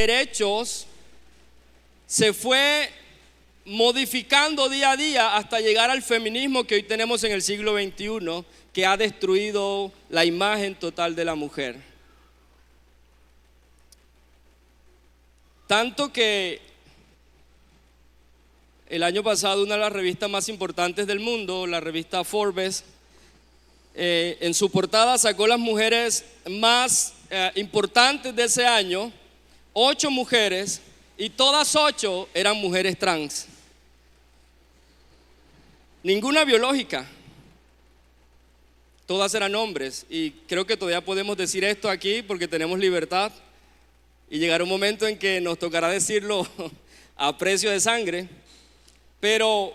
derechos se fue modificando día a día hasta llegar al feminismo que hoy tenemos en el siglo XXI, que ha destruido la imagen total de la mujer. Tanto que el año pasado una de las revistas más importantes del mundo, la revista Forbes, en su portada sacó las mujeres más importantes de ese año, 8 mujeres, y todas 8 eran mujeres trans. Ninguna biológica, todas eran hombres, y creo que todavía podemos decir esto aquí porque tenemos libertad, y llegará un momento en que nos tocará decirlo a precio de sangre. Pero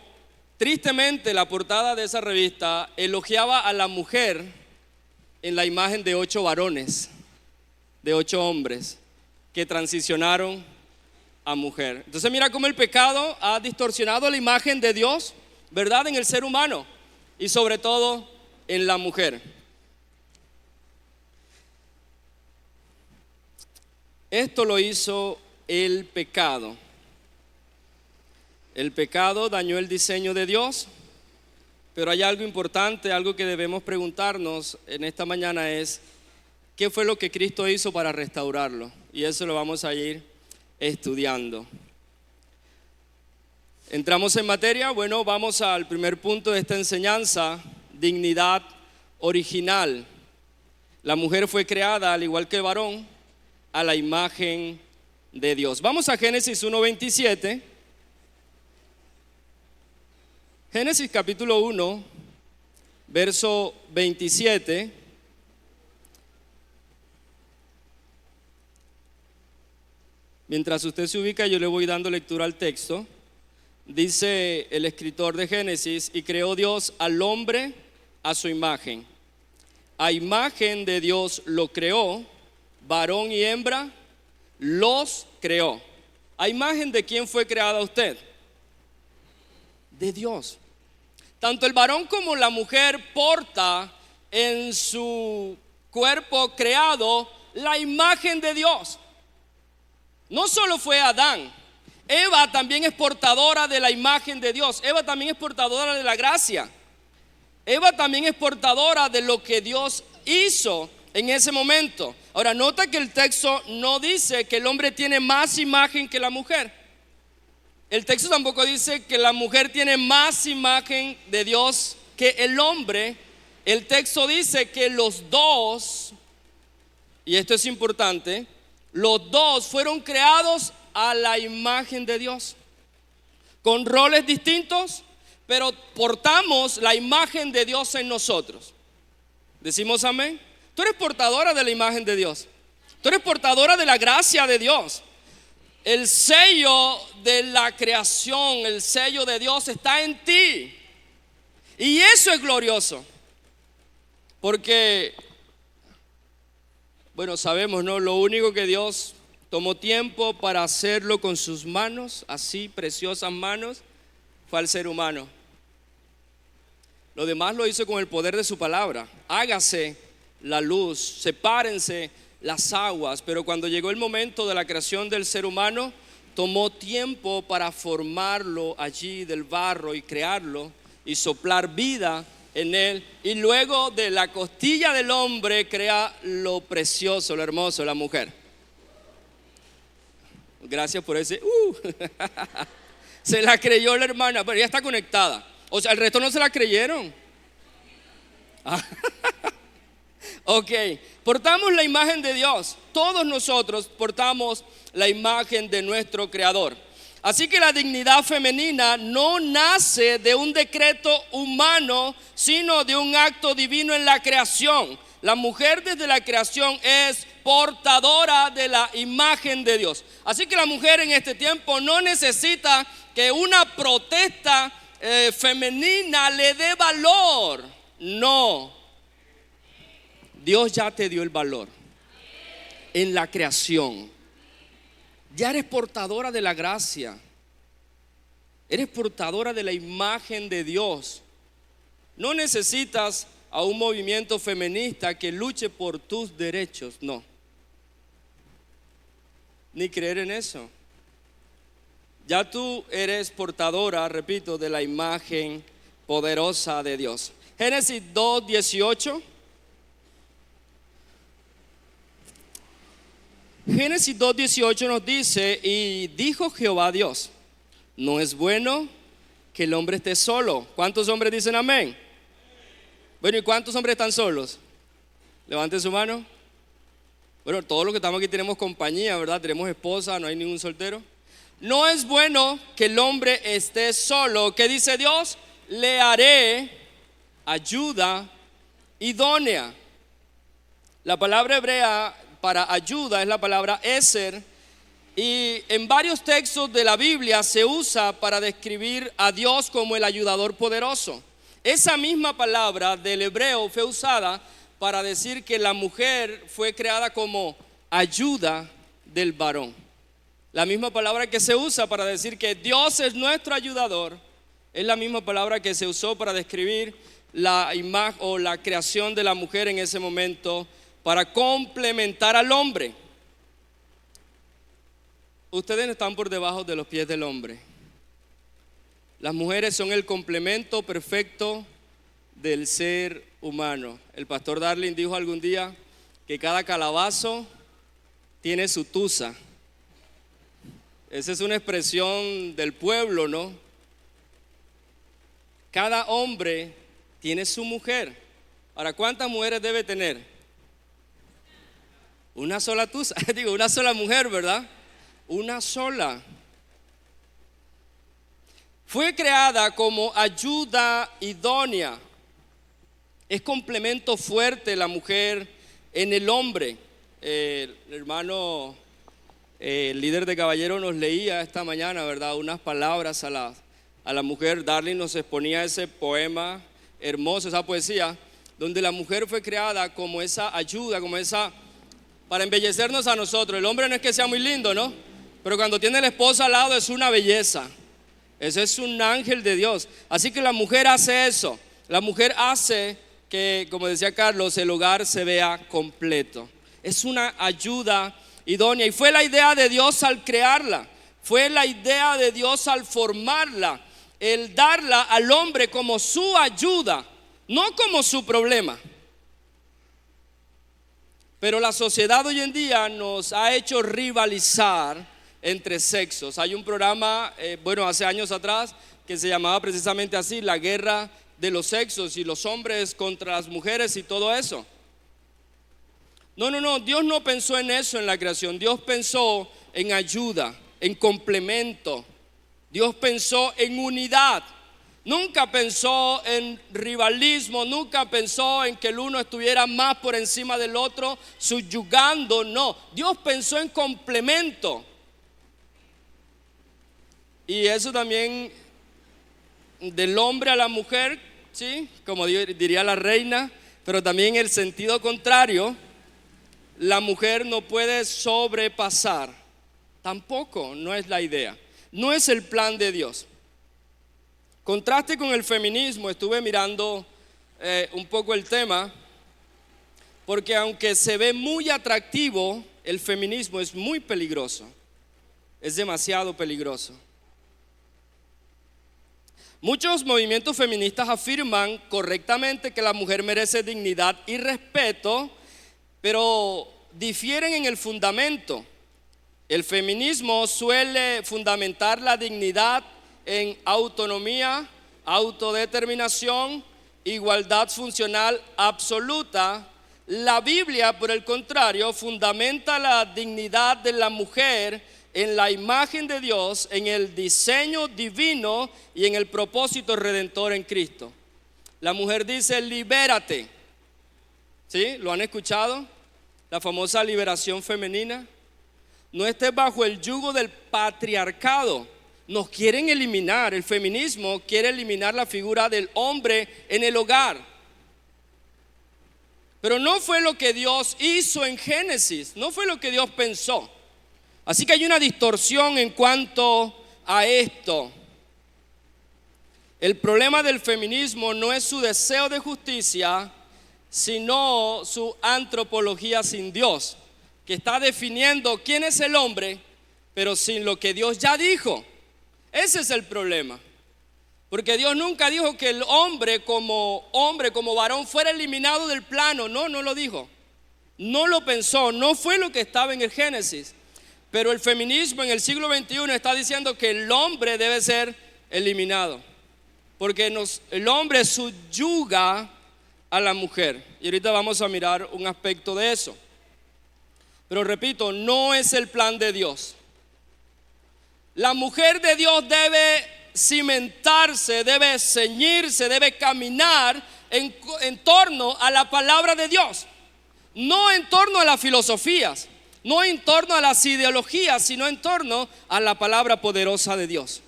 tristemente la portada de esa revista elogiaba a la mujer en la imagen de 8 varones, de 8 hombres que transicionaron a mujer. Entonces mira cómo el pecado ha distorsionado la imagen de Dios, ¿verdad?, en el ser humano y sobre todo en la mujer. Esto lo hizo el pecado. El pecado dañó el diseño de Dios, pero hay algo importante, algo que debemos preguntarnos en esta mañana es: ¿qué fue lo que Cristo hizo para restaurarlo? Y eso lo vamos a ir estudiando. Entramos en materia. Bueno, vamos al primer punto de esta enseñanza: dignidad original. La mujer fue creada, al igual que el varón, a la imagen de Dios. Vamos a Génesis 1:27. Génesis capítulo 1, verso 27. Mientras usted se ubica, yo le voy dando lectura al texto. Dice el escritor de Génesis: y creó Dios al hombre a su imagen. A imagen de Dios lo creó, varón y hembra los creó. ¿A imagen de quién fue creada usted? De Dios. Tanto el varón como la mujer porta en su cuerpo creado la imagen de Dios. No solo fue Adán, Eva también es portadora de la imagen de Dios. Eva también es portadora de la gracia. Eva también es portadora de lo que Dios hizo en ese momento. Ahora, nota que el texto no dice que el hombre tiene más imagen que la mujer. El texto tampoco dice que la mujer tiene más imagen de Dios que el hombre. El texto dice que los dos, y esto es importante, los dos fueron creados a la imagen de Dios, con roles distintos, pero portamos la imagen de Dios en nosotros. ¿Decimos amén? Tú eres portadora de la imagen de Dios. Tú eres portadora de la gracia de Dios. El sello de la creación, el sello de Dios está en ti. Y eso es glorioso. Porque, bueno, sabemos, ¿no? Lo único que Dios tomó tiempo para hacerlo con sus manos, así preciosas manos, fue al ser humano. Lo demás lo hizo con el poder de su palabra. Hágase la luz, sepárense las aguas. Pero cuando llegó el momento de la creación del ser humano, tomó tiempo para formarlo allí del barro y crearlo y soplar vida en él. Y luego de la costilla del hombre crea lo precioso, lo hermoso, la mujer. Gracias por ese Se la creyó la hermana, pero ella está conectada. O sea, el resto no se la creyeron. Ok, portamos la imagen de Dios. Todos nosotros portamos la imagen de nuestro Creador. Así que la dignidad femenina no nace de un decreto humano, sino de un acto divino en la creación. La mujer desde la creación es portadora de la imagen de Dios. Así que la mujer en este tiempo no necesita que una protesta femenina le dé valor. No. Dios ya te dio el valor en la creación. Ya eres portadora de la gracia. Eres portadora de la imagen de Dios. No necesitas a un movimiento feminista que luche por tus derechos, no. ni creer en eso. Ya tú eres portadora, repito, de la imagen poderosa de Dios. Génesis 2:18. Génesis 2:18 nos dice: y dijo Jehová Dios, no es bueno que el hombre esté solo. ¿Cuántos hombres dicen amén? Bueno, ¿y cuántos hombres están solos? Levanten su mano. Bueno, todos los que estamos aquí tenemos compañía, ¿verdad? Tenemos esposa, no hay ningún soltero. No es bueno que el hombre esté solo. ¿Qué dice Dios? Le haré ayuda idónea. La palabra hebrea para ayuda es la palabra eser, y en varios textos de la Biblia se usa para describir a Dios como el ayudador poderoso. Esa misma palabra del hebreo fue usada para decir que la mujer fue creada como ayuda del varón. La misma palabra que se usa para decir que Dios es nuestro ayudador es la misma palabra que se usó para describir la imagen o la creación de la mujer en ese momento, para complementar al hombre. Ustedes están por debajo de los pies del hombre. Las mujeres son el complemento perfecto del ser humano. El pastor Darling dijo algún día que cada calabazo tiene su tusa. Esa es una expresión del pueblo, ¿no? Cada hombre tiene su mujer. Ahora, ¿cuántas mujeres debe tener? Una sola tusa, digo, una sola mujer, ¿verdad? Una sola. Fue creada como ayuda idónea. Es complemento fuerte la mujer en el hombre. El hermano, el líder de caballero, nos leía esta mañana, ¿verdad? Unas palabras a la mujer. Darling nos exponía ese poema hermoso, esa poesía, donde la mujer fue creada como esa ayuda, como esa, para embellecernos a nosotros. El hombre no es que sea muy lindo, ¿no? Pero cuando tiene la esposa al lado es una belleza. Ese es un ángel de Dios. Así que la mujer hace eso. La mujer hace que, como decía Carlos, el hogar se vea completo. Es una ayuda idónea. Y fue la idea de Dios al crearla. Fue la idea de Dios al formarla. El darla al hombre como su ayuda, no como su problema. Pero la sociedad hoy en día nos ha hecho rivalizar entre sexos. Hay un programa, hace años atrás, que se llamaba precisamente así, la guerra de los sexos, y los hombres contra las mujeres y todo eso. No, Dios no pensó en eso en la creación. Dios pensó en ayuda, en complemento. Dios pensó en unidad. Nunca pensó en rivalismo, nunca pensó en que el uno estuviera más por encima del otro, subyugando, no. Dios pensó en complemento. Y eso también del hombre a la mujer, ¿sí? Como diría la reina, pero también el sentido contrario, la mujer no puede sobrepasar. Tampoco, no es la idea, no es el plan de Dios. Contraste con el feminismo, estuve mirando un poco el tema, porque aunque se ve muy atractivo, el feminismo es muy peligroso, es demasiado peligroso. Muchos movimientos feministas afirman correctamente que la mujer merece dignidad y respeto, pero difieren en el fundamento. El feminismo suele fundamentar la dignidad en autonomía, autodeterminación, igualdad funcional absoluta. La Biblia, por el contrario, fundamenta la dignidad de la mujer en la imagen de Dios, en el diseño divino y en el propósito redentor en Cristo. La mujer dice: libérate. ¿Sí? ¿Lo han escuchado? La famosa liberación femenina. No estés bajo el yugo del patriarcado. Nos quieren eliminar. El feminismo quiere eliminar la figura del hombre en el hogar. Pero no fue lo que Dios hizo en Génesis. No fue lo que Dios pensó. Así que hay una distorsión en cuanto a esto. El problema del feminismo no es su deseo de justicia, sino su antropología sin Dios. que está definiendo quién es el hombre, pero sin lo que Dios ya dijo. Ese es el problema. Porque Dios nunca dijo que el hombre, como varón, fuera eliminado del plano. No, no lo dijo. No lo pensó, no fue lo que estaba en el Génesis. Pero el feminismo en el siglo XXI está diciendo que el hombre debe ser eliminado. Porque el hombre subyuga a la mujer. Y ahorita vamos a mirar un aspecto de eso. Pero repito, no es el plan de Dios. La mujer de Dios debe cimentarse, debe ceñirse, debe caminar en torno a la palabra de Dios. No en torno a las filosofías, no en torno a las ideologías, sino en torno a la palabra poderosa de Dios.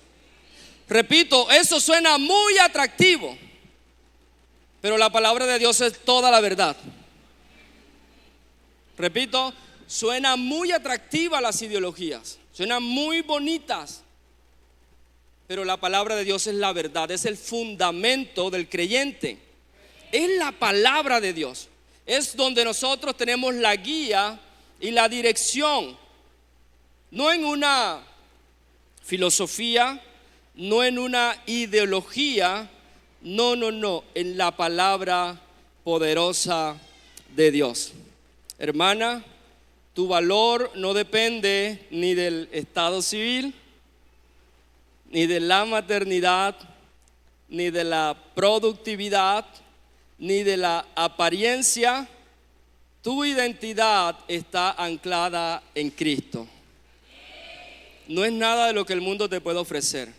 Repito, eso suena muy atractivo, pero la palabra de Dios es toda la verdad. Repito, suena muy atractiva las ideologías, suenan muy bonitas, pero la palabra de Dios es la verdad, es el fundamento del creyente. Es la palabra de Dios, es donde nosotros tenemos la guía y la dirección, no en una filosofía, no en una ideología, no, en la palabra poderosa de Dios. Hermana, tu valor no depende ni del estado civil, ni de la maternidad, ni de la productividad, ni de la apariencia. Tu identidad está anclada en Cristo. No es nada de lo que el mundo te puede ofrecer.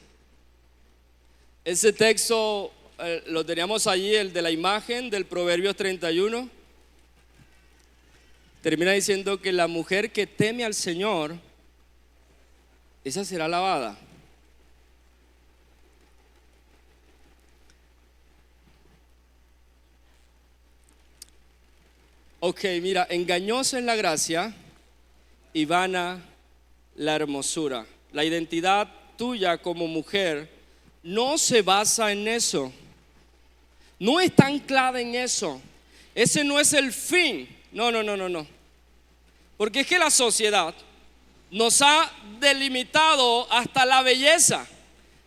Ese texto lo teníamos allí, el de la imagen del Proverbios 31. Termina diciendo que la mujer que teme al Señor, esa será alabada. Ok, mira, engañosa es la gracia y vana la hermosura. La identidad tuya como mujer no se basa en eso, no está anclada en eso. Ese no es el fin. No. Porque es que la sociedad nos ha delimitado hasta la belleza.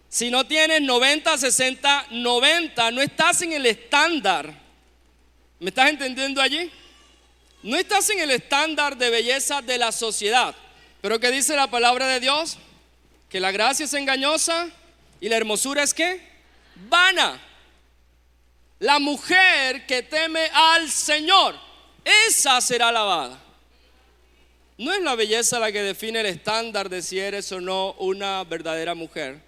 Si no tienes 90, 60, 90, no estás en el estándar. ¿Me estás entendiendo allí? No estás en el estándar de belleza de la sociedad. Pero ¿qué dice la palabra de Dios? Que la gracia es engañosa y la hermosura es ¿qué? Vana. La mujer que teme al Señor, esa será alabada. No es la belleza la que define el estándar de si eres o no una verdadera mujer.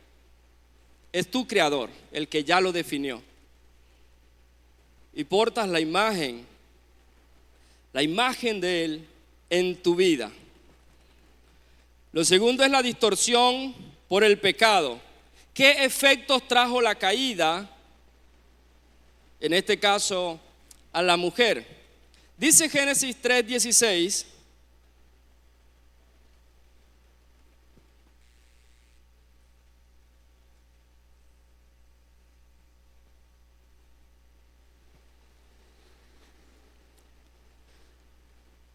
Es tu Creador, el que ya lo definió. Y portas la imagen de Él en tu vida. Lo segundo es la distorsión por el pecado. ¿Qué efectos trajo la caída? En este caso, a la mujer. Dice Génesis 3:16.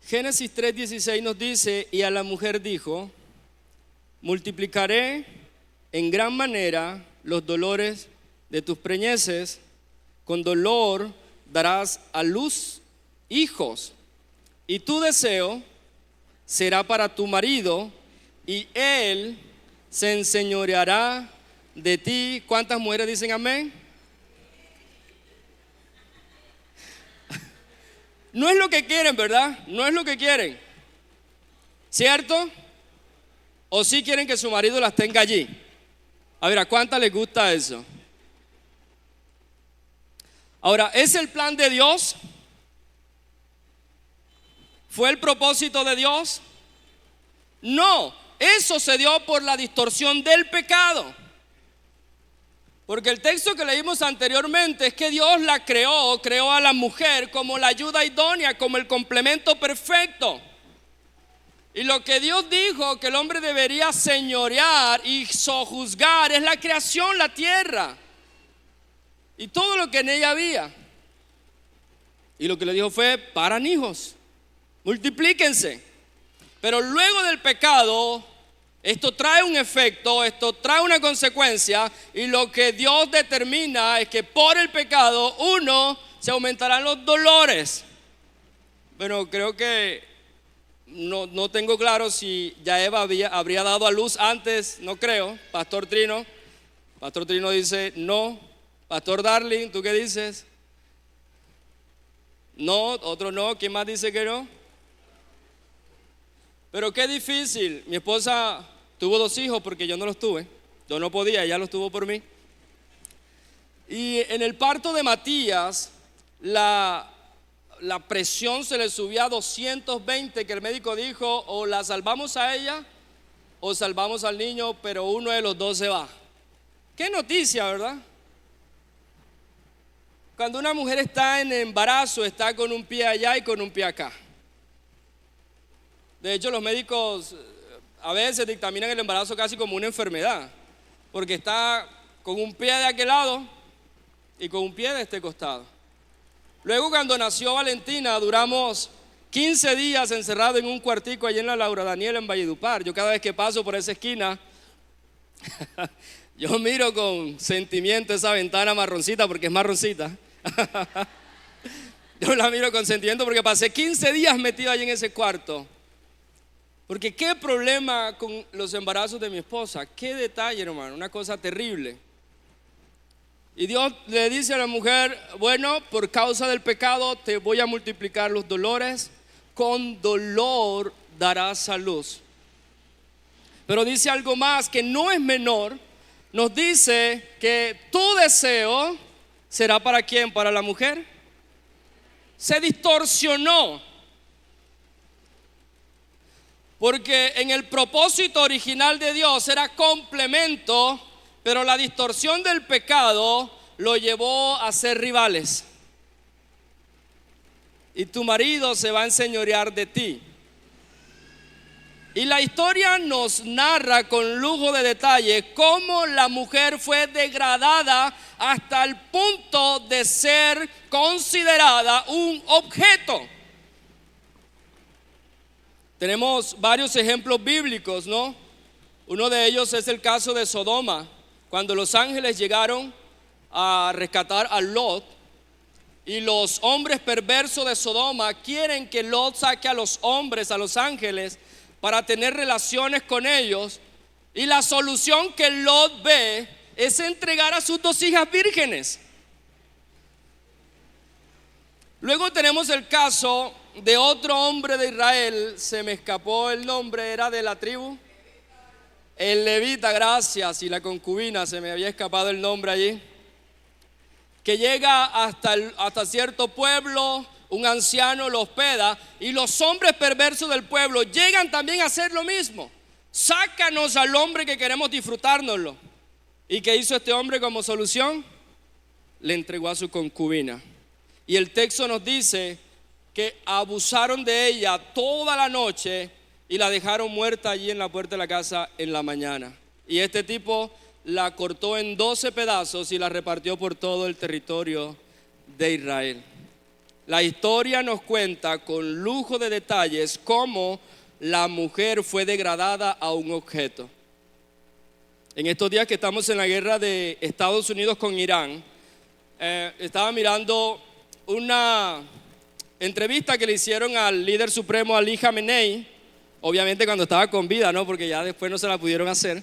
Génesis 3:16 nos dice: y a la mujer dijo: multiplicaré en gran manera los dolores de tus preñeces, con dolor darás a luz hijos, y tu deseo será para tu marido, y él se enseñoreará de ti. ¿Cuántas mujeres dicen amén? No es lo que quieren, ¿verdad? No es lo que quieren, ¿cierto? ¿O sí quieren que su marido las tenga allí? A ver, ¿a cuántas les gusta eso? Ahora, ¿es el plan de Dios? ¿Fue el propósito de Dios? No, eso se dio por la distorsión del pecado. Porque el texto que leímos anteriormente es que Dios la creó a la mujer como la ayuda idónea, como el complemento perfecto. Y lo que Dios dijo que el hombre debería señorear y sojuzgar es la creación, la tierra y todo lo que en ella había. Y lo que le dijo fue: paran hijos, multiplíquense. Pero luego del pecado, esto trae un efecto, esto trae una consecuencia, y lo que Dios determina es que por el pecado, se aumentarán los dolores. Bueno, creo que no tengo claro si ya Eva habría dado a luz antes, no creo. Pastor Trino dice no. Pastor Darling, ¿tú qué dices? No, otro no. ¿Quién más dice que no? Pero qué difícil. Mi esposa tuvo 2 hijos porque yo no los tuve. Yo no podía, ella los tuvo por mí. Y en el parto de Matías, la presión se le subía a 220, que el médico dijo, o la salvamos a ella o salvamos al niño, pero uno de los dos se va. Qué noticia, ¿verdad? Cuando una mujer está en embarazo, está con un pie allá y con un pie acá. De hecho, los médicos a veces dictaminan el embarazo casi como una enfermedad, porque está con un pie de aquel lado y con un pie de este costado. Luego, cuando nació Valentina, duramos 15 días encerrados en un cuartico allí en la Laura Daniela en Valledupar. Yo cada vez que paso por esa esquina yo miro con sentimiento esa ventana marroncita, porque es marroncita. Yo la miro con sentimiento porque pasé 15 días metido allí en ese cuarto. Porque qué problema con los embarazos de mi esposa. Qué detalle, hermano, una cosa terrible. Y Dios le dice a la mujer, bueno, por causa del pecado te voy a multiplicar los dolores, con dolor darás a luz. Pero dice algo más que no es menor. Nos dice que tu deseo será ¿para quién? Para la mujer. Se distorsionó. Porque en el propósito original de Dios era complemento, pero la distorsión del pecado lo llevó a ser rivales. Y tu marido se va a enseñorear de ti. Y la historia nos narra con lujo de detalle cómo la mujer fue degradada hasta el punto de ser considerada un objeto. Tenemos varios ejemplos bíblicos, ¿no? Uno de ellos es el caso de Sodoma, cuando los ángeles llegaron a rescatar a Lot, y los hombres perversos de Sodoma quieren que Lot saque a los hombres, a los ángeles, para tener relaciones con ellos, y la solución que Lot ve es entregar a sus 2 hijas vírgenes. Luego tenemos el caso de otro hombre de Israel, se me escapó el nombre, era de la tribu, el levita, gracias, y la concubina, se me había escapado el nombre allí, que llega hasta cierto pueblo. Un anciano lo hospeda y los hombres perversos del pueblo llegan también a hacer lo mismo. Sácanos al hombre que queremos disfrutárnoslo. ¿Y qué hizo este hombre como solución? Le entregó a su concubina. Y el texto nos dice que abusaron de ella toda la noche y la dejaron muerta allí en la puerta de la casa en la mañana. Y este tipo la cortó en 12 pedazos y la repartió por todo el territorio de Israel. La historia nos cuenta con lujo de detalles cómo la mujer fue degradada a un objeto. En estos días que estamos en la guerra de Estados Unidos con Irán, estaba mirando una entrevista que le hicieron al líder supremo Ali Khamenei, obviamente cuando estaba con vida, ¿no? Porque ya después no se la pudieron hacer.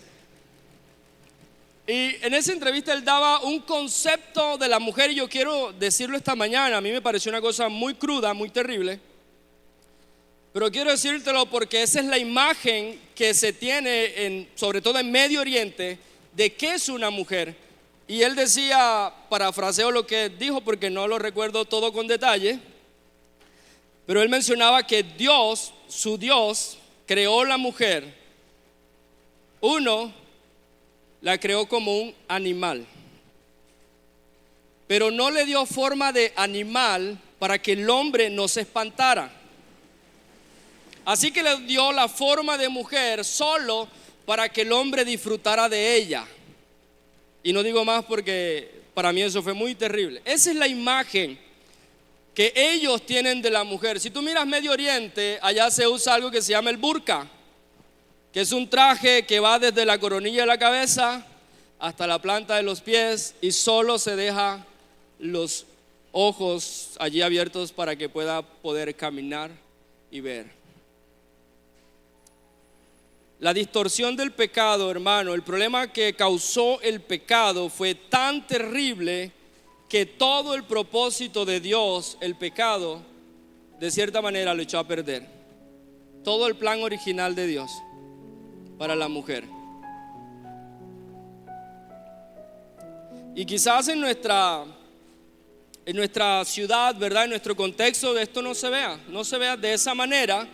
Y en esa entrevista él daba un concepto de la mujer, y yo quiero decirlo esta mañana. A mí me pareció una cosa muy cruda, muy terrible, pero quiero decírtelo porque esa es la imagen que se tiene sobre todo en Medio Oriente de qué es una mujer. Y él decía, parafraseo lo que dijo porque no lo recuerdo todo con detalle, pero él mencionaba que Dios, su Dios, creó la mujer. La creó como un animal, pero no le dio forma de animal para que el hombre no se espantara. Así que le dio la forma de mujer solo para que el hombre disfrutara de ella. Y no digo más porque para mí eso fue muy terrible. Esa es la imagen que ellos tienen de la mujer. Si tú miras Medio Oriente, allá se usa algo que se llama el burka, que es un traje que va desde la coronilla de la cabeza hasta la planta de los pies y solo se deja los ojos allí abiertos para que pueda poder caminar y ver. La distorsión del pecado, hermano, el problema que causó el pecado fue tan terrible que todo el propósito de Dios, el pecado, de cierta manera lo echó a perder. Todo el plan original de Dios para la mujer. Y quizás en nuestra ciudad, ¿verdad? En nuestro contexto de esto no se vea de esa manera,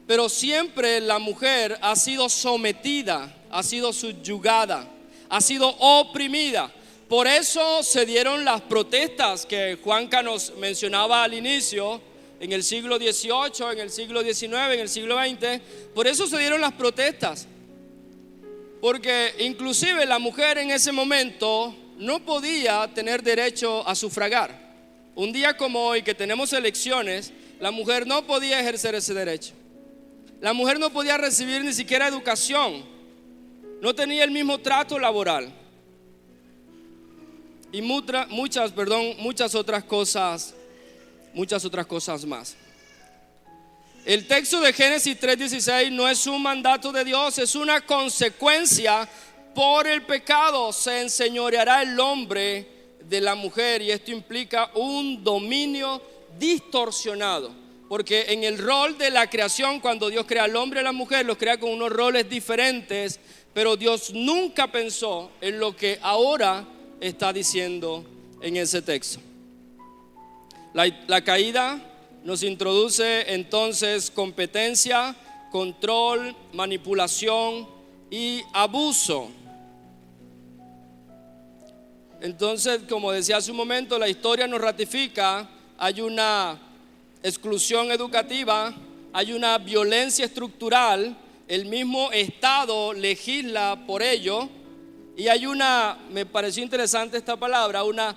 pero siempre la mujer ha sido sometida, ha sido subyugada, ha sido oprimida. Por eso se dieron las protestas que Juanca nos mencionaba al inicio, en el siglo XVIII, en el siglo XIX, en el siglo XX. Por eso se dieron las protestas, porque inclusive la mujer en ese momento no podía tener derecho a sufragar. Un día como hoy que tenemos elecciones, la mujer no podía ejercer ese derecho. La mujer no podía recibir ni siquiera educación, no tenía el mismo trato laboral y muchas otras cosas más. El texto de Génesis 3:16 no es un mandato de Dios, es una consecuencia. Por el pecado se enseñoreará el hombre de la mujer, y esto implica un dominio distorsionado, porque en el rol de la creación, cuando Dios crea al hombre y a la mujer, los crea con unos roles diferentes, pero Dios nunca pensó en lo que ahora está diciendo en ese texto. La caída nos introduce entonces competencia, control, manipulación y abuso. Entonces, como decía hace un momento, la historia nos ratifica: hay una exclusión educativa, hay una violencia estructural, el mismo Estado legisla por ello, y hay me pareció interesante esta palabra, una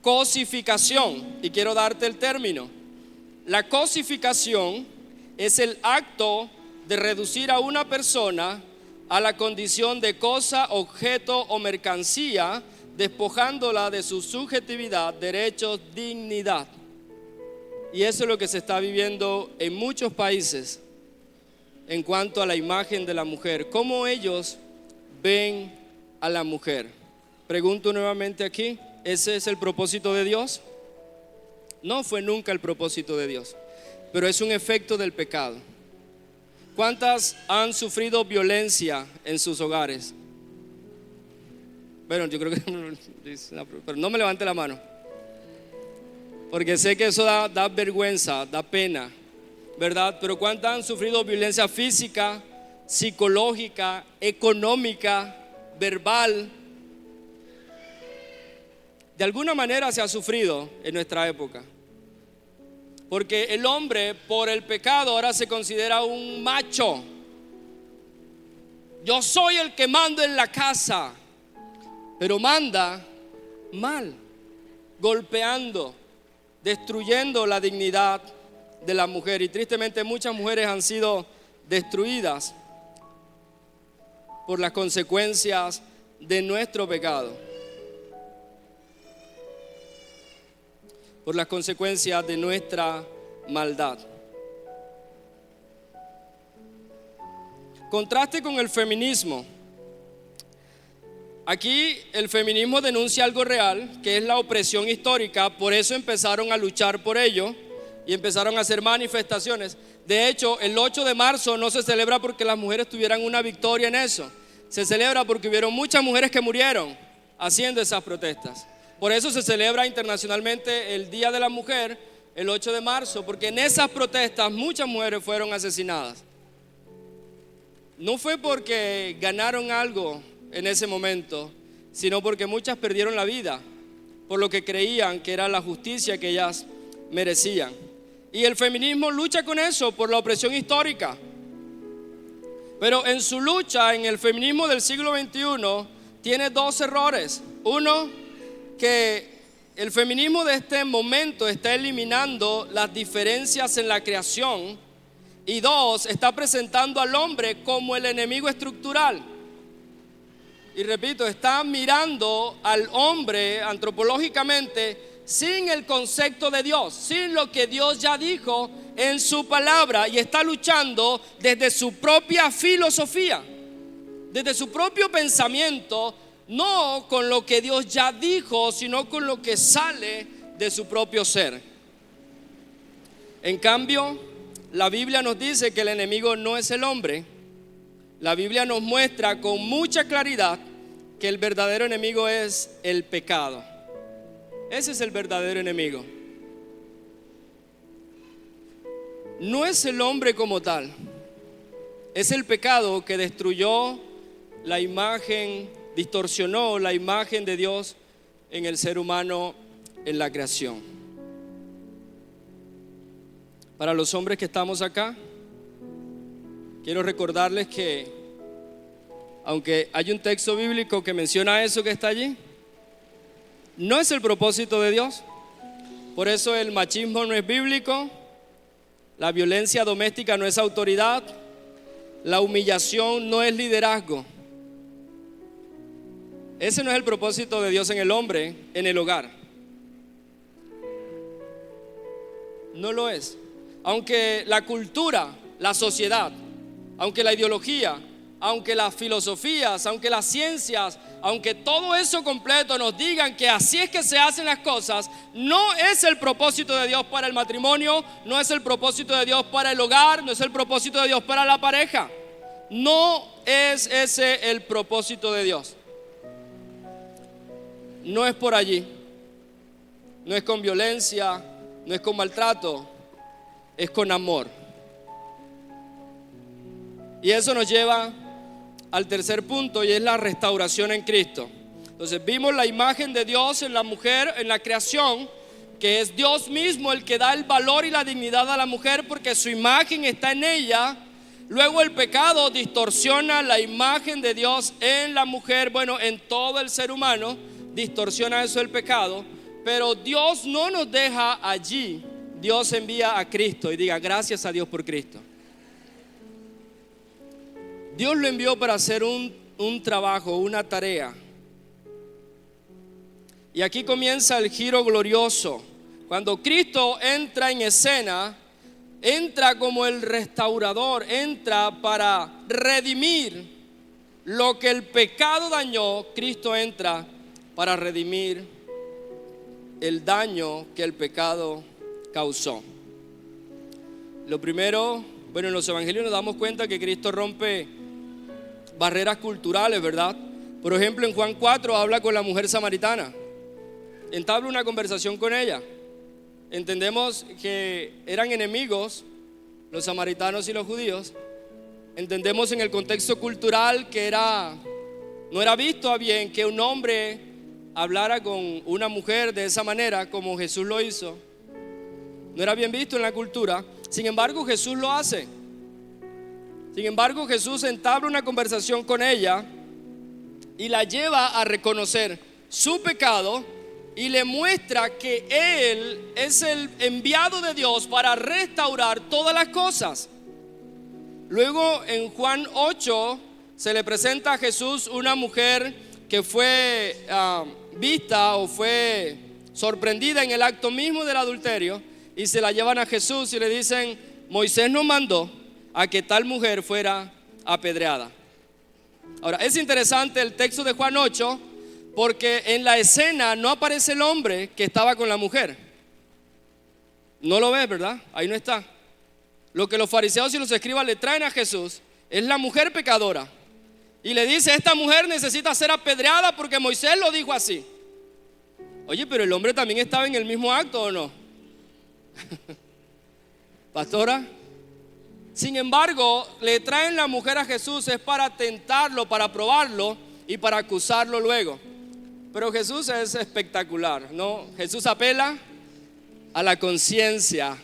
cosificación, y quiero darte el término. La cosificación es el acto de reducir a una persona a la condición de cosa, objeto o mercancía, despojándola de su subjetividad, derechos, dignidad. Y eso es lo que se está viviendo en muchos países en cuanto a la imagen de la mujer, cómo ellos ven a la mujer. Pregunto nuevamente aquí, ¿ese es el propósito de Dios? No fue nunca el propósito de Dios, pero es un efecto del pecado. ¿Cuántas han sufrido violencia en sus hogares? Bueno, yo creo que pero no me levante la mano, porque sé que eso da vergüenza, da pena, ¿verdad? Pero ¿cuántas han sufrido violencia física, psicológica, económica, verbal? De alguna manera se ha sufrido en nuestra época, porque el hombre por el pecado ahora se considera un macho. Yo soy el que mando en la casa, pero manda mal, golpeando, destruyendo la dignidad de la mujer. Y tristemente muchas mujeres han sido destruidas por las consecuencias de nuestro pecado, por las consecuencias de nuestra maldad. Contraste con el feminismo. Aquí el feminismo denuncia algo real, que es la opresión histórica. Por eso empezaron a luchar por ello y empezaron a hacer manifestaciones. De hecho, el 8 de marzo no se celebra porque las mujeres tuvieran una victoria en eso. Se celebra porque hubieron muchas mujeres que murieron haciendo esas protestas. Por eso se celebra internacionalmente el Día de la Mujer, el 8 de marzo, porque en esas protestas muchas mujeres fueron asesinadas. No fue porque ganaron algo en ese momento, sino porque muchas perdieron la vida por lo que creían que era la justicia que ellas merecían. Y el feminismo lucha con eso, por la opresión histórica. Pero en su lucha, en el feminismo del siglo XXI, tiene dos errores. Uno, que el feminismo de este momento está eliminando las diferencias en la creación y dos, está presentando al hombre como el enemigo estructural. Y repito, está mirando al hombre antropológicamente sin el concepto de Dios, sin lo que Dios ya dijo en su palabra, y está luchando desde su propia filosofía, desde su propio pensamiento, no con lo que Dios ya dijo, sino con lo que sale de su propio ser. En cambio, la Biblia nos dice que el enemigo no es el hombre. La Biblia nos muestra con mucha claridad que el verdadero enemigo es el pecado. Ese es el verdadero enemigo. No es el hombre como tal, es el pecado que destruyó la imagen, distorsionó la imagen de Dios en el ser humano en la creación. Para los hombres que estamos acá, quiero recordarles que aunque hay un texto bíblico que menciona eso que está allí, no es el propósito de Dios. Por eso el machismo no es bíblico, la violencia doméstica no es autoridad, la humillación no es liderazgo. Ese no es el propósito de Dios en el hombre, en el hogar. No lo es. Aunque la cultura, la sociedad, aunque la ideología, aunque las filosofías, aunque las ciencias, aunque todo eso completo nos digan que así es que se hacen las cosas, no es el propósito de Dios para el matrimonio, no es el propósito de Dios para el hogar, no es el propósito de Dios para la pareja. No es ese el propósito de Dios. No es por allí. No es con violencia, no es con maltrato, es con amor. Y eso nos lleva al tercer punto, y es la restauración en Cristo. Entonces vimos la imagen de Dios en la mujer, en la creación, que es Dios mismo el que da el valor y la dignidad a la mujer porque su imagen está en ella. Luego el pecado distorsiona la imagen de Dios en la mujer, bueno, en todo el ser humano, distorsiona eso el pecado, pero Dios no nos deja allí. Dios envía a Cristo, y diga gracias a Dios por Cristo. Dios lo envió para hacer un trabajo, una tarea. Y aquí comienza el giro glorioso. Cuando Cristo entra en escena, entra como el restaurador, entra para redimir lo que el pecado dañó. Cristo entra para redimir el daño que el pecado causó. Lo primero, bueno, en los evangelios nos damos cuenta que Cristo rompe barreras culturales, ¿verdad? Por ejemplo, en Juan 4 habla con la mujer samaritana, entabla una conversación con ella. Entendemos que eran enemigos los samaritanos y los judíos. Entendemos en el contexto cultural que no era visto a bien que un hombre hablara con una mujer de esa manera como Jesús lo hizo. No era bien visto en la cultura. Sin embargo, Jesús lo hace. Sin embargo, Jesús entabla una conversación con ella y la lleva a reconocer su pecado y le muestra que Él es el enviado de Dios para restaurar todas las cosas. Luego en Juan 8 se le presenta a Jesús una mujer que fue vista o fue sorprendida en el acto mismo del adulterio, y se la llevan a Jesús y le dicen: Moisés nos mandó a que tal mujer fuera apedreada. Ahora, es interesante el texto de Juan 8 porque en la escena no aparece el hombre que estaba con la mujer. No lo ves, ¿verdad? Ahí no está. Lo que los fariseos y los escribas le traen a Jesús es la mujer pecadora, y le dice: esta mujer necesita ser apedreada porque Moisés lo dijo así. Oye, pero el hombre también estaba en el mismo acto, ¿o no? Pastora. Sin embargo, le traen la mujer a Jesús es para tentarlo, para probarlo y para acusarlo luego. Pero Jesús es espectacular, ¿no? Jesús apela a la conciencia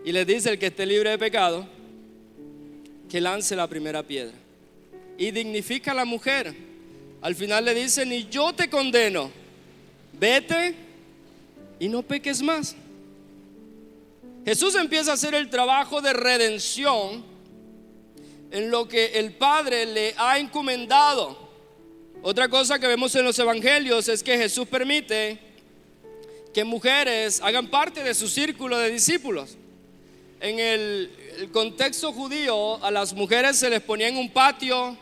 y le dice: el que esté libre de pecado, que lance la primera piedra. Y dignifica a la mujer. Al final le dice: ni yo te condeno, vete y no peques más. Jesús empieza a hacer el trabajo de redención en lo que el Padre le ha encomendado. Otra cosa que vemos en los evangelios es que Jesús permite que mujeres hagan parte de su círculo de discípulos. En el contexto judío, a las mujeres se les ponía en un patio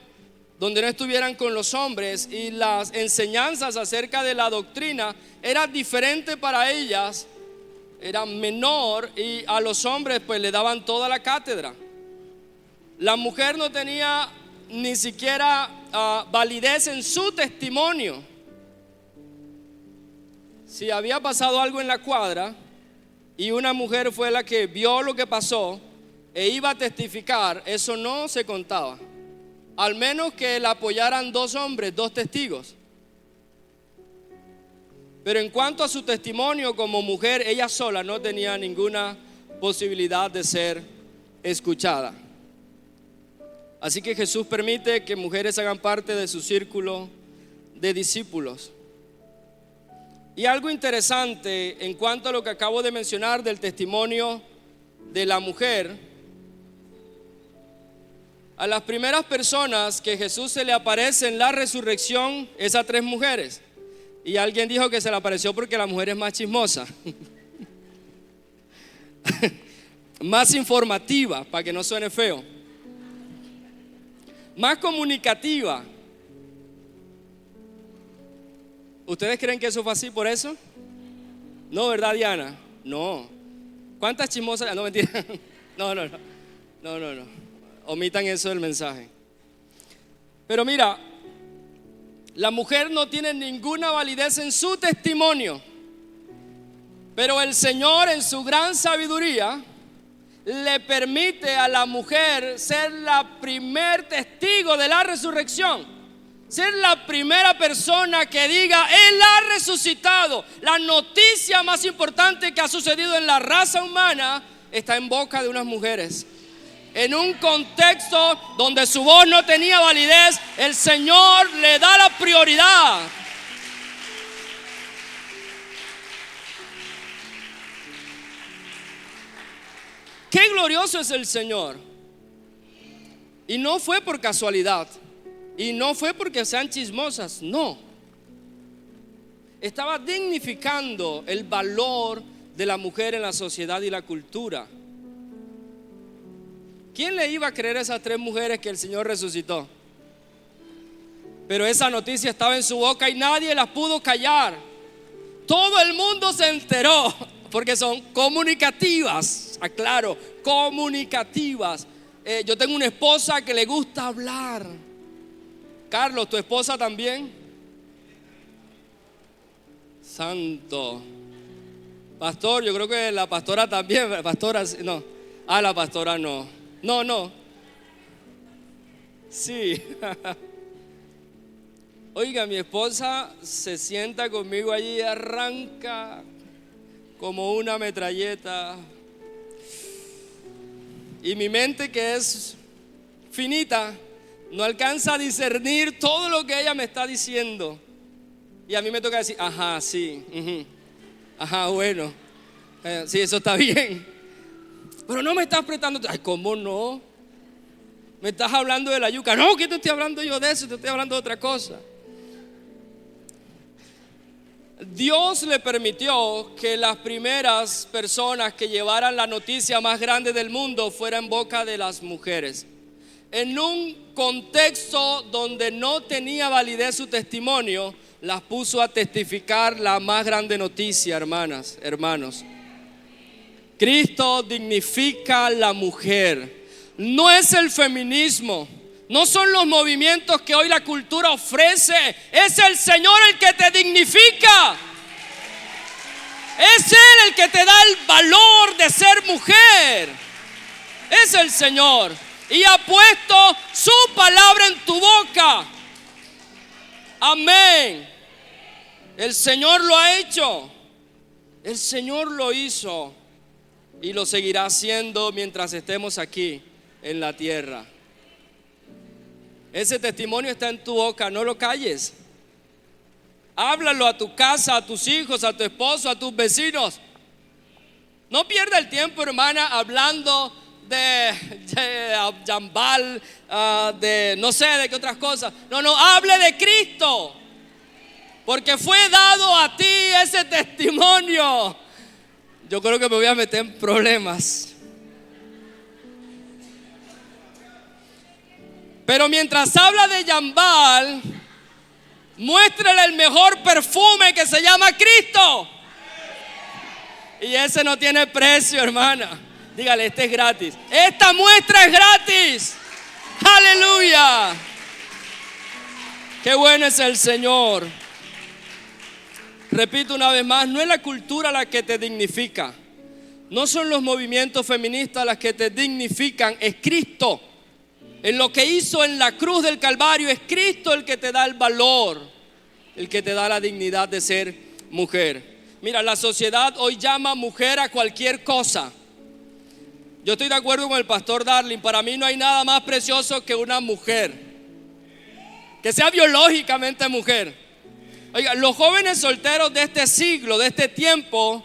donde no estuvieran con los hombres, y las enseñanzas acerca de la doctrina eran diferentes para ellas, era menor, y a los hombres pues le daban toda la cátedra. La mujer no tenía ni siquiera validez en su testimonio. Si había pasado algo en la cuadra y una mujer fue la que vio lo que pasó e iba a testificar, eso no se contaba, al menos que la apoyaran dos hombres, dos testigos. Pero en cuanto a su testimonio como mujer, ella sola no tenía ninguna posibilidad de ser escuchada. Así que Jesús permite que mujeres hagan parte de su círculo de discípulos. Y algo interesante en cuanto a lo que acabo de mencionar del testimonio de la mujer, a las primeras personas que Jesús se le aparece en la resurrección es a 3 mujeres. Y alguien dijo que se le apareció porque la mujer es más chismosa, más informativa, para que no suene feo, más comunicativa. ¿Ustedes creen que eso fue así por eso? No, ¿verdad, Diana? No. ¿Cuántas chismosas? No, mentira. No. Omitan eso del mensaje. Pero mira, la mujer no tiene ninguna validez en su testimonio, pero el Señor en su gran sabiduría le permite a la mujer ser la primer testigo de la resurrección, ser la primera persona que diga: Él ha resucitado. La noticia más importante que ha sucedido en la raza humana está en boca de unas mujeres. En un contexto donde su voz no tenía validez, el Señor le da la prioridad. Qué glorioso es el Señor. Y no fue por casualidad, y no fue porque sean chismosas, no. Estaba dignificando el valor de la mujer en la sociedad y la cultura. ¿Quién le iba a creer a esas 3 mujeres que el Señor resucitó? Pero esa noticia estaba en su boca y nadie las pudo callar. Todo el mundo se enteró, porque son comunicativas, aclaro, comunicativas. Yo tengo una esposa que le gusta hablar. Carlos, ¿tu esposa también? Santo. Pastor, yo creo que la pastora también. Pastora, no. La pastora no. No. Sí. Oiga, mi esposa se sienta conmigo allí y arranca como una metralleta. Y mi mente, que es finita, no alcanza a discernir todo lo que ella me está diciendo. Y a mí me toca decir: ajá, sí, ajá, bueno, sí, eso está bien. Pero no me estás prestando. Ay, ¿cómo no? Me estás hablando de la yuca. No, que te estoy hablando yo de eso, te estoy hablando de otra cosa. Dios le permitió que las primeras personas que llevaran la noticia más grande del mundo fuera en boca de las mujeres. En un contexto donde no tenía validez su testimonio, las puso a testificar la más grande noticia, hermanas, hermanos. Cristo dignifica a la mujer. No es el feminismo, no son los movimientos que hoy la cultura ofrece. Es el Señor el que te dignifica. Es Él el que te da el valor de ser mujer. Es el Señor. Y ha puesto su palabra en tu boca. Amén. El Señor lo ha hecho. El Señor lo hizo. Y lo seguirá haciendo mientras estemos aquí en la tierra. Ese testimonio está en tu boca, no lo calles. Háblalo a tu casa, a tus hijos, a tu esposo, a tus vecinos. No pierda el tiempo, hermana, hablando de Jambal, de no sé de qué otras cosas. No, hable de Cristo, porque fue dado a ti ese testimonio. Yo creo que me voy a meter en problemas. Pero mientras habla de Jambal, muéstrele el mejor perfume que se llama Cristo. Y ese no tiene precio, hermana. Dígale, este es gratis. Esta muestra es gratis. Aleluya. Qué bueno es el Señor. Repito una vez más, no es la cultura la que te dignifica. No son los movimientos feministas las que te dignifican. Es Cristo. En lo que hizo en la cruz del Calvario, es Cristo el que te da el valor, el que te da la dignidad de ser mujer. Mira, la sociedad hoy llama mujer a cualquier cosa. Yo estoy de acuerdo con el pastor Darling. Para mí no hay nada más precioso que una mujer que sea biológicamente mujer. Oiga, los jóvenes solteros de este siglo, de este tiempo,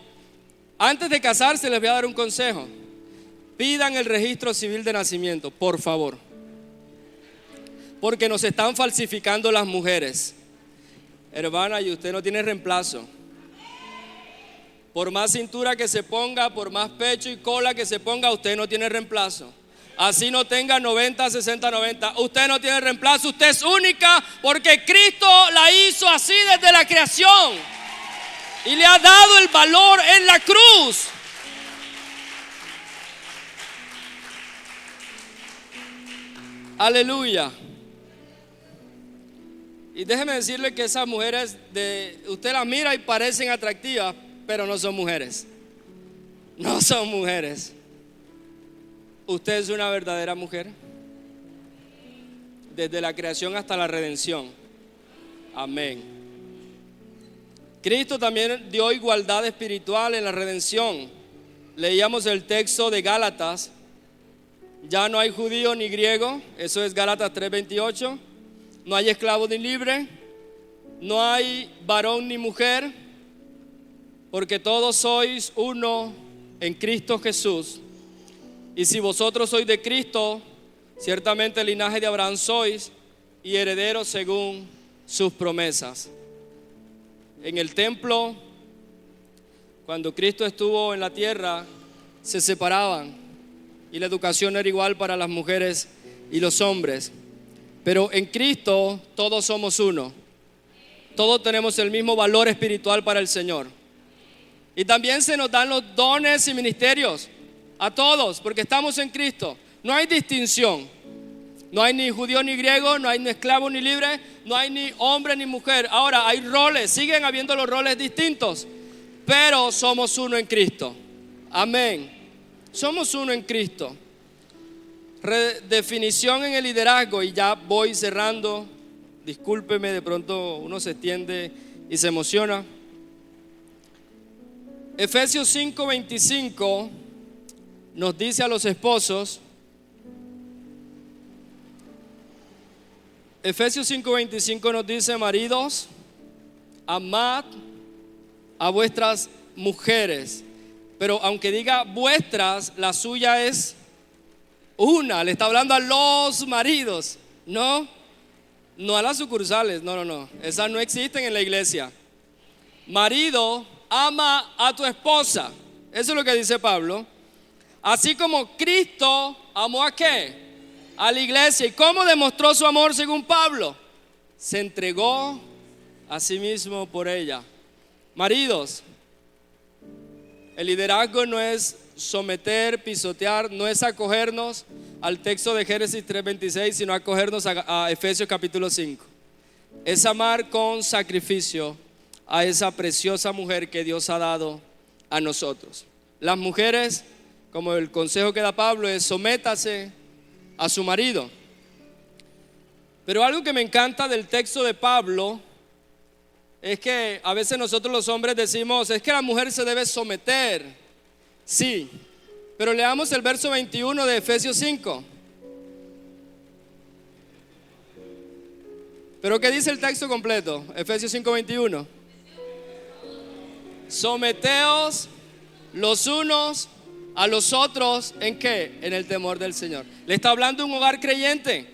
antes de casarse les voy a dar un consejo. Pidan el registro civil de nacimiento, por favor. Porque nos están falsificando las mujeres. Hermana, y usted no tiene reemplazo. Por más cintura que se ponga, por más pecho y cola que se ponga, usted no tiene reemplazo. Así no tenga 90, 60, 90. Usted no tiene reemplazo, usted es única porque Cristo la hizo así desde la creación. Y le ha dado el valor en la cruz. Aleluya. Y déjeme decirle que esas mujeres, usted las mira y parecen atractivas, pero no son mujeres. No son mujeres. Usted es una verdadera mujer. Desde la creación hasta la redención. Amén. Cristo también dio igualdad espiritual en la redención. Leíamos el texto de Gálatas. Ya no hay judío ni griego. Eso es Gálatas 3:28. No hay esclavo ni libre. No hay varón ni mujer. Porque todos sois uno en Cristo Jesús. Y si vosotros sois de Cristo, ciertamente el linaje de Abraham sois y herederos según sus promesas. En el templo, cuando Cristo estuvo en la tierra, se separaban y la educación era igual para las mujeres y los hombres. Pero en Cristo todos somos uno. Todos tenemos el mismo valor espiritual para el Señor. Y también se nos dan los dones y ministerios a todos, porque estamos en Cristo. No hay distinción. No hay ni judío ni griego, no hay ni esclavo ni libre, no hay ni hombre ni mujer. Ahora hay roles, siguen habiendo los roles distintos, pero somos uno en Cristo. Amén. Somos uno en Cristo. Redefinición en el liderazgo, y ya voy cerrando. Discúlpeme, de pronto uno se extiende y se emociona. Efesios 5:25 nos dice a los esposos. Efesios 5:25 nos dice: maridos, amad a vuestras mujeres. Pero aunque diga vuestras, la suya es una. Le está hablando a los maridos, no a las sucursales. No, esas no existen en la iglesia. Marido, ama a tu esposa. Eso es lo que dice Pablo. Así como Cristo amó a ¿qué? A la iglesia. ¿Y cómo demostró su amor según Pablo? Se entregó a sí mismo por ella. Maridos, el liderazgo no es someter, pisotear, no es acogernos al texto de Génesis 3:26, sino acogernos a Efesios capítulo 5. Es amar con sacrificio a esa preciosa mujer que Dios ha dado a nosotros. Las mujeres, como el consejo que da Pablo, es sométase a su marido. Pero algo que me encanta del texto de Pablo es que a veces nosotros los hombres decimos: es que la mujer se debe someter. Sí, pero leamos el verso 21 de Efesios 5. Pero ¿qué dice el texto completo? Efesios 5:21. Someteos los unos a los otros, ¿en qué? En el temor del Señor. Le está hablando de un hogar creyente.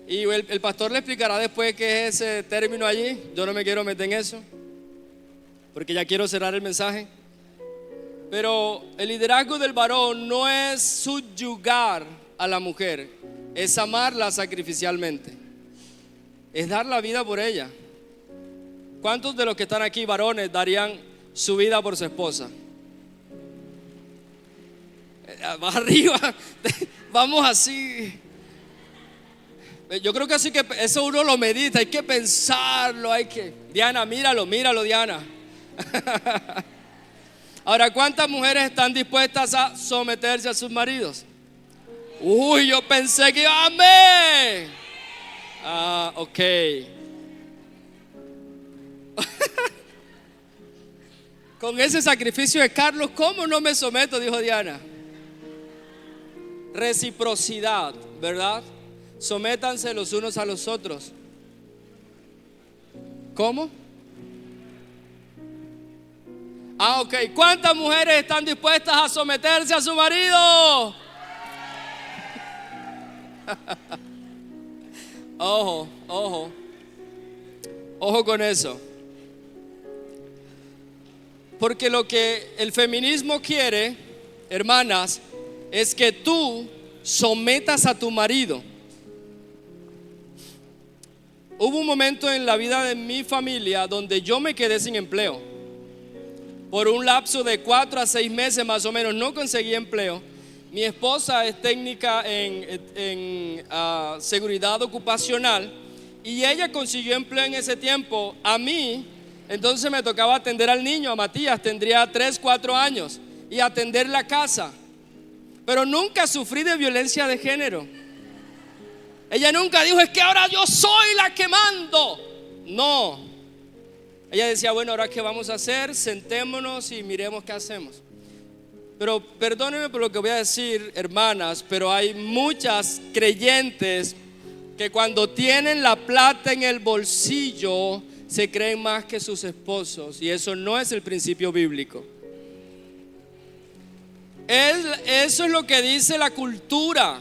Y el pastor le explicará después qué es ese término allí. Yo no me quiero meter en eso, porque ya quiero cerrar el mensaje. Pero el liderazgo del varón no es subyugar a la mujer, es amarla sacrificialmente, es dar la vida por ella. ¿Cuántos de los que están aquí, varones, darían su vida por su esposa? Más arriba, vamos así. Yo creo que así que eso uno lo medita, hay que pensarlo, Diana, míralo, Diana. Ahora, ¿cuántas mujeres están dispuestas a someterse a sus maridos? Uy, yo pensé que amén. Ok. Con ese sacrificio de Carlos, ¿cómo no me someto? Dijo Diana. Reciprocidad, ¿verdad? Sométanse los unos a los otros. ¿Cómo? Ok. ¿Cuántas mujeres están dispuestas a someterse a su marido? Ojo con eso. Porque lo que el feminismo quiere, hermanas, es que tú sometas a tu marido. Hubo un momento en la vida de mi familia donde yo me quedé sin empleo. Por un lapso de 4 a 6 meses más o menos no conseguí empleo. Mi esposa es técnica en seguridad ocupacional y ella consiguió empleo en ese tiempo. A mí, entonces me tocaba atender al niño, a Matías, tendría 3, 4 años, y atender la casa. Pero nunca sufrí de violencia de género. Ella nunca dijo, es que ahora yo soy la que mando. No. Ella decía, bueno, ahora qué vamos a hacer, sentémonos y miremos qué hacemos. Pero perdónenme por lo que voy a decir, hermanas, pero hay muchas creyentes que cuando tienen la plata en el bolsillo se creen más que sus esposos, y eso no es el principio bíblico. Eso es lo que dice la cultura.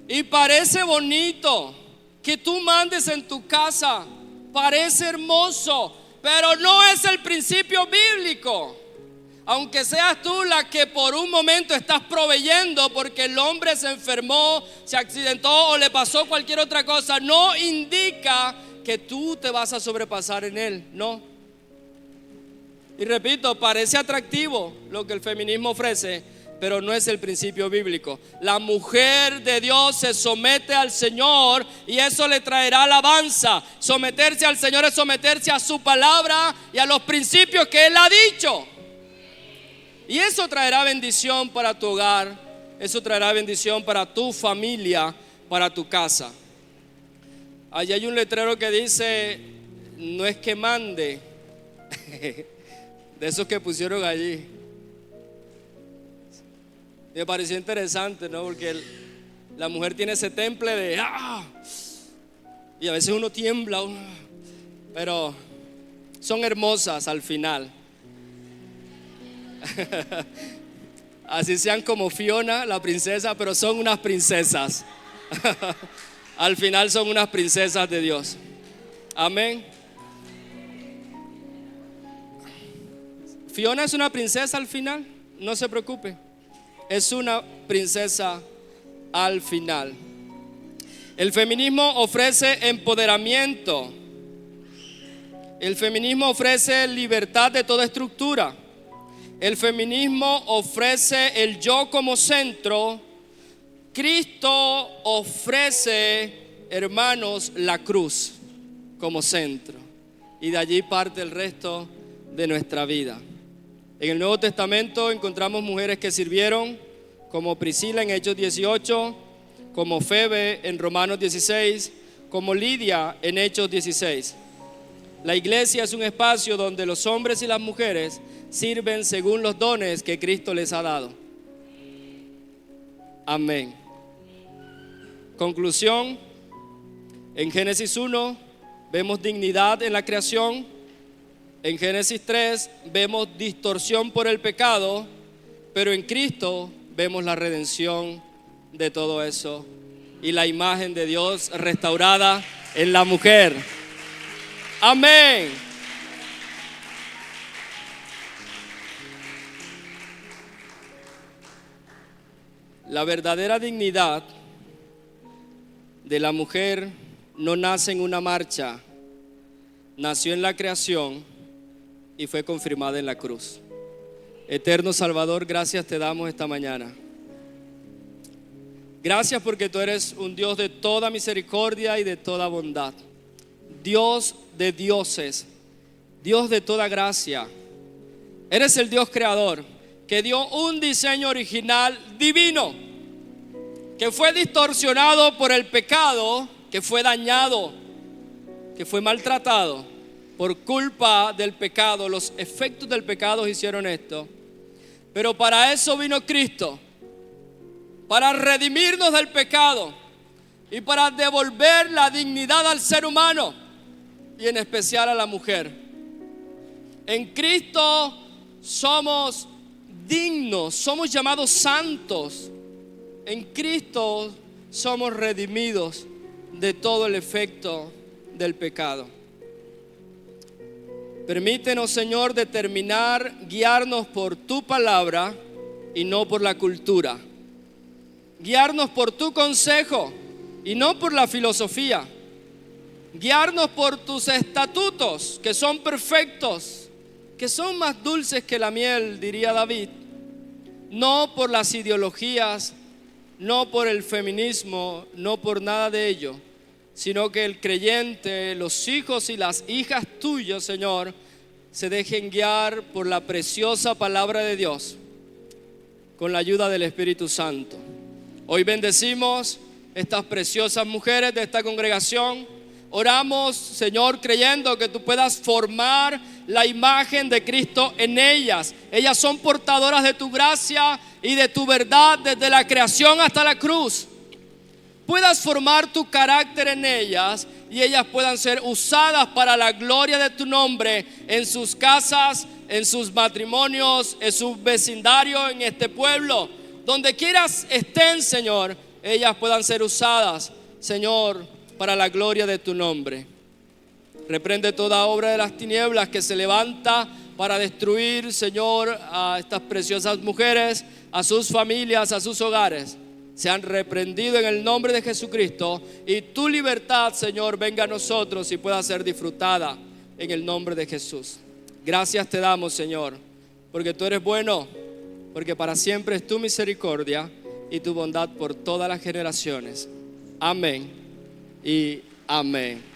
Y parece bonito que tú mandes en tu casa, parece hermoso, pero no es el principio bíblico. Aunque seas tú la que por un momento estás proveyendo porque el hombre se enfermó, se accidentó o le pasó cualquier otra cosa, no indica que tú te vas a sobrepasar en él, no. Y repito, parece atractivo lo que el feminismo ofrece, pero no es el principio bíblico. La mujer de Dios se somete al Señor y eso le traerá alabanza. Someterse al Señor es someterse a su palabra y a los principios que Él ha dicho. Y eso traerá bendición para tu hogar, eso traerá bendición para tu familia, para tu casa. Allí hay un letrero que dice, no es que mande, de esos que pusieron allí. Me pareció interesante, ¿no? Porque la mujer tiene ese temple de y a veces uno tiembla, pero son hermosas al final. Así sean como Fiona, la princesa, pero son unas princesas. Al final son unas princesas de Dios. Amén. Fiona es una princesa al final, no se preocupe. Es una princesa al final. El feminismo ofrece empoderamiento. El feminismo ofrece libertad de toda estructura. El feminismo ofrece el yo como centro. Cristo ofrece, hermanos, la cruz como centro. Y de allí parte el resto de nuestra vida. En el Nuevo Testamento encontramos mujeres que sirvieron, como Priscila en Hechos 18, como Febe en Romanos 16, como Lidia en Hechos 16. La iglesia es un espacio donde los hombres y las mujeres sirven según los dones que Cristo les ha dado. Amén. Conclusión, en Génesis 1 vemos dignidad en la creación, en Génesis 3 vemos distorsión por el pecado, pero en Cristo vemos la redención de todo eso y la imagen de Dios restaurada en la mujer. Amén. La verdadera dignidad de la mujer no nace en una marcha, nació en la creación y fue confirmada en la cruz. Eterno Salvador, gracias te damos esta mañana. Gracias porque tú eres un Dios de toda misericordia y de toda bondad. Dios de dioses, Dios de toda gracia. Eres el Dios creador que dio un diseño original divino, que fue distorsionado por el pecado, que fue dañado, que fue maltratado por culpa del pecado. Los efectos del pecado hicieron esto. Pero para eso vino Cristo, para redimirnos del pecado y para devolver la dignidad al ser humano y en especial a la mujer. En Cristo somos dignos, somos llamados santos. En Cristo somos redimidos de todo el efecto del pecado. Permítenos, Señor, determinar, guiarnos por tu palabra y no por la cultura. Guiarnos por tu consejo y no por la filosofía. Guiarnos por tus estatutos, que son perfectos, que son más dulces que la miel, diría David. No por las ideologías, no por el feminismo, no por nada de ello, sino que el creyente, los hijos y las hijas tuyos, Señor, se dejen guiar por la preciosa palabra de Dios, con la ayuda del Espíritu Santo. Hoy bendecimos estas preciosas mujeres de esta congregación. Oramos, Señor, creyendo que tú puedas formar la imagen de Cristo en ellas. Ellas son portadoras de tu gracia y de tu verdad desde la creación hasta la cruz. Puedas formar tu carácter en ellas y ellas puedan ser usadas para la gloria de tu nombre en sus casas, en sus matrimonios, en su vecindario, en este pueblo. Donde quieras estén, Señor, ellas puedan ser usadas, Señor, para la gloria de tu nombre. Reprende toda obra de las tinieblas que se levanta para destruir, Señor, a estas preciosas mujeres, a sus familias, a sus hogares. Sean reprendidos en el nombre de Jesucristo y tu libertad, Señor, venga a nosotros y pueda ser disfrutada en el nombre de Jesús. Gracias te damos, Señor, porque tú eres bueno, porque para siempre es tu misericordia y tu bondad por todas las generaciones. Amén y amén.